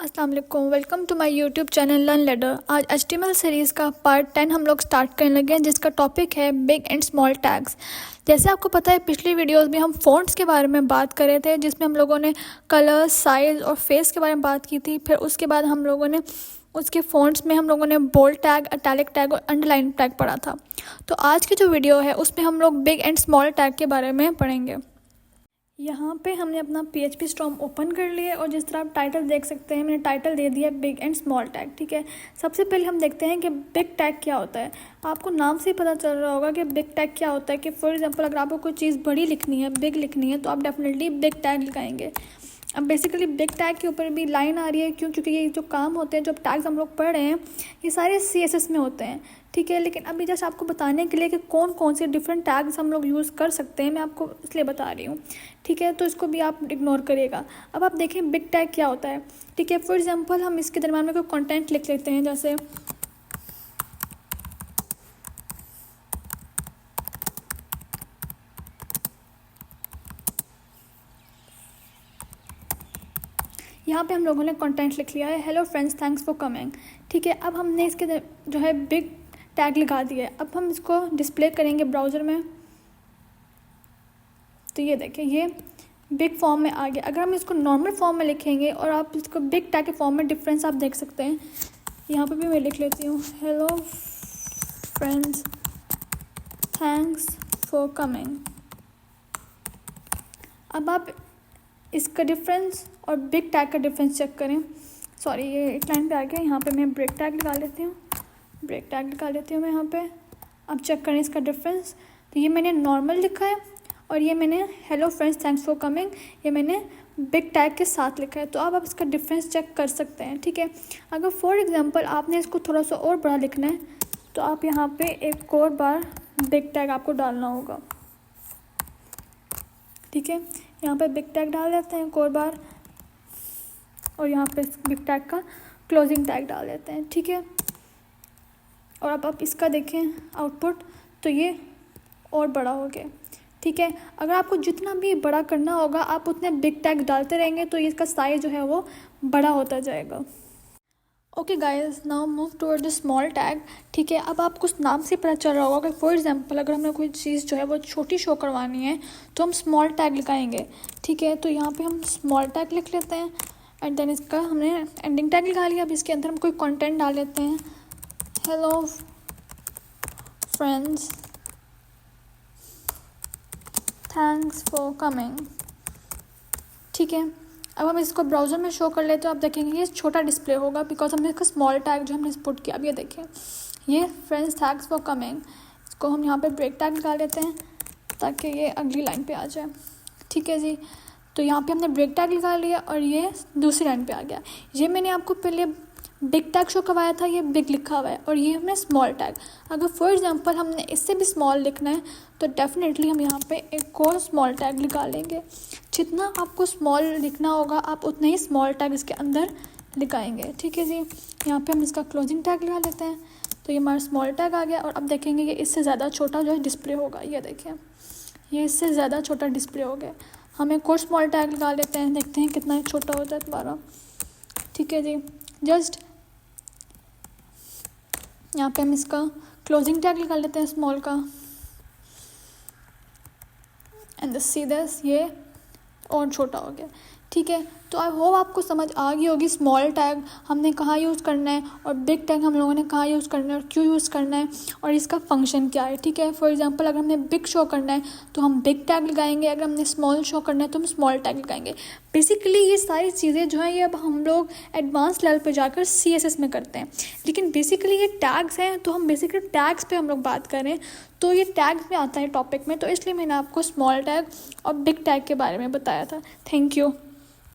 अस्सलाम वालेकुम, welcome to my YouTube channel learn ladder. आज HTML सीरीज़ का पार्ट 10 हम लोग स्टार्ट करने लगे हैं, जिसका टॉपिक है बिग एंड स्मॉल टैग्स। जैसे आपको पता है, पिछली वीडियोस में हम फ़ॉन्ट्स के बारे में बात कर रहे थे, जिसमें हम लोगों ने कलर, साइज़ और फेस के बारे में बात की थी। फिर उसके बाद हम लोगों ने उसके फ़ॉन्ट्स में हम लोगों ने बोल्ड टैग, इटैलिक टैग और अंडरलाइन टैग पढ़ा था। तो आज की जो वीडियो है उसमें हम लोग बिग एंड स्मॉल टैग के बारे में पढ़ेंगे। यहाँ पे हमने अपना PHP स्टॉर्म ओपन कर लिया और जिस तरह आप टाइटल देख सकते हैं, मैंने टाइटल दे दिया बिग एंड स्मॉल टैग। ठीक है, सबसे पहले हम देखते हैं कि बिग टैग क्या होता है। आपको नाम से ही पता चल रहा होगा कि बिग टैग क्या होता है। कि फॉर एग्जांपल अगर आपको कोई चीज़ बड़ी लिखनी है, बिग लिखनी है, तो आप डेफिनेटली बिग टैग लगाएंगे। अब बेसिकली बिग टैग के ऊपर भी लाइन आ रही है, क्यों? क्योंकि ये जो काम होते हैं, जो टैग्स हम लोग पढ़ रहे हैं, ये सारे CSS में होते हैं। ठीक है, लेकिन अभी जस्ट आपको बताने के लिए कि कौन कौन से डिफरेंट टैग्स हम लोग यूज़ कर सकते हैं, मैं आपको इसलिए बता रही हूँ। ठीक है, तो इसको भी आप इग्नोर करिएगा। अब आप देखें बिग टैग क्या होता है। ठीक है, फॉर एग्जांपल हम इसके दरम्यान में कोई कंटेंट लिख लेते हैं, जैसे यहाँ पे हम लोगों ने कंटेंट लिख लिया है, hello friends, thanks for coming. ठीक है, अब हमने इसके जो है बिग टैग लगा दिया है। अब हम इसको डिस्प्ले करेंगे ब्राउज़र में, तो ये देखें, ये बिग फॉर्म में आ गया। अगर हम इसको नॉर्मल फॉर्म में लिखेंगे और आप इसको बिग टैग के फॉर्म में, डिफरेंस आप देख सकते हैं। यहाँ पे भी मैं लिख लेती हूँ, hello friends, thanks for coming. अब आप इसका डिफरेंस और बिग टैग का डिफरेंस चेक करें। सॉरी, ये एक लाइन पे आ गया। यहाँ पे मैं ब्रेक टैग लगा लेती हूँ, ब्रेक टैग लगा लेती हूँ मैं यहाँ पे। अब चेक करें इसका डिफरेंस। तो ये मैंने नॉर्मल लिखा है और ये मैंने hello friends, thanks for coming, ये मैंने बिग टैग के साथ लिखा है। तो अब आप इसका डिफरेंस चेक कर सकते हैं। ठीक है, अगर फॉर एग्जांपल आपने इसको थोड़ा सा और बड़ा लिखना है, तो आप यहाँ पे एक और बार बिग टैग आपको डालना होगा। ठीक है, यहाँ पे बिग टैग डाल देते हैं एक और बार, और यहाँ पे बिग टैग का क्लोजिंग टैग डाल देते हैं। ठीक है, और अब आप इसका देखें आउटपुट, तो ये और बड़ा हो गया। ठीक है, अगर आपको जितना भी बड़ा करना होगा, आप उतने बिग टैग डालते रहेंगे, तो इसका साइज जो है वो बड़ा होता जाएगा। Okay guys, now move toward the small tag. ठीक है, अब आपको उस नाम से पता चल रहा होगा कि फॉर एग्जांपल अगर हमें कोई चीज़ जो है वो छोटी शो करवानी है, तो हम स्मॉल टैग लगाएंगे। ठीक है, तो यहाँ पे हम स्मॉल टैग लिख लेते हैं एंड देन इसका हमने एंडिंग टैग लगा लिया। अब इसके अंदर हम कोई कंटेंट डाल लेते हैं, hello friends, thanks for coming. ठीक है, अब हम इसको ब्राउज़र में शो कर लेते हैं, तो आप देखेंगे ये छोटा डिस्प्ले होगा, बिकॉज हमने इसका स्मॉल टैग जो हमने पुट किया। अब ये देखें, ये फ्रेंड्स थैंक्स फॉर कमिंग, इसको हम यहाँ पे ब्रेक टैग लगा लेते हैं ताकि ये अगली लाइन पे आ जाए। ठीक है जी, तो यहाँ पे हमने ब्रेक टैग लगा लिया और ये दूसरी लाइन पे आ गया। ये मैंने आपको पहले बिग टैग शो करवाया था, ये बिग लिखा हुआ है, और ये हमने स्मॉल टैग। अगर फॉर एग्जांपल हमने इससे भी स्मॉल लिखना है, तो डेफिनेटली हम यहाँ पे एक और स्मॉल टैग लगा लेंगे। जितना आपको स्मॉल लिखना होगा, आप उतना ही स्मॉल टैग इसके अंदर लगाएंगे। ठीक है जी, यहाँ पे हम इसका क्लोजिंग टैग लगा लेते हैं, तो ये हमारा स्मॉल टैग आ गया। और अब देखेंगे कि इससे ज़्यादा छोटा जो है डिस्प्ले होगा। ये देखें, ये इससे ज़्यादा छोटा डिस्प्ले हो गया। हम एक और स्मॉल टैग लगा लेते हैं, देखते हैं कितना छोटा होता है दोबारा। ठीक है जी, जस्ट यहाँ पे हम इसका क्लोजिंग टैग लगा लेते हैं स्मॉल का, एंड सी दिस, ये और छोटा हो गया। ठीक है, तो आई होप आपको समझ आ गई होगी स्मॉल टैग हमने कहाँ यूज़ करना है और बिग टैग हम लोगों ने कहाँ यूज़ करना है और क्यों यूज़ करना है और इसका फंक्शन क्या है। ठीक है, फॉर एग्जांपल अगर हमने बिग शो करना है तो हम बिग टैग लगाएंगे, अगर हमने स्मॉल शो करना है तो हम स्मॉल टैग लगाएंगे। बेसिकली ये सारी चीज़ें जो हैं, ये अब हम लोग एडवांस लेवल पर जाकर CSS में करते हैं, लेकिन बेसिकली ये टैग्स हैं, तो हम बेसिकली टैग्स पे हम लोग बात करें, तो ये टैग्स में आता है टॉपिक में, तो इसलिए मैंने आपको स्मॉल टैग और बिग टैग के बारे में बताया था। Thank you.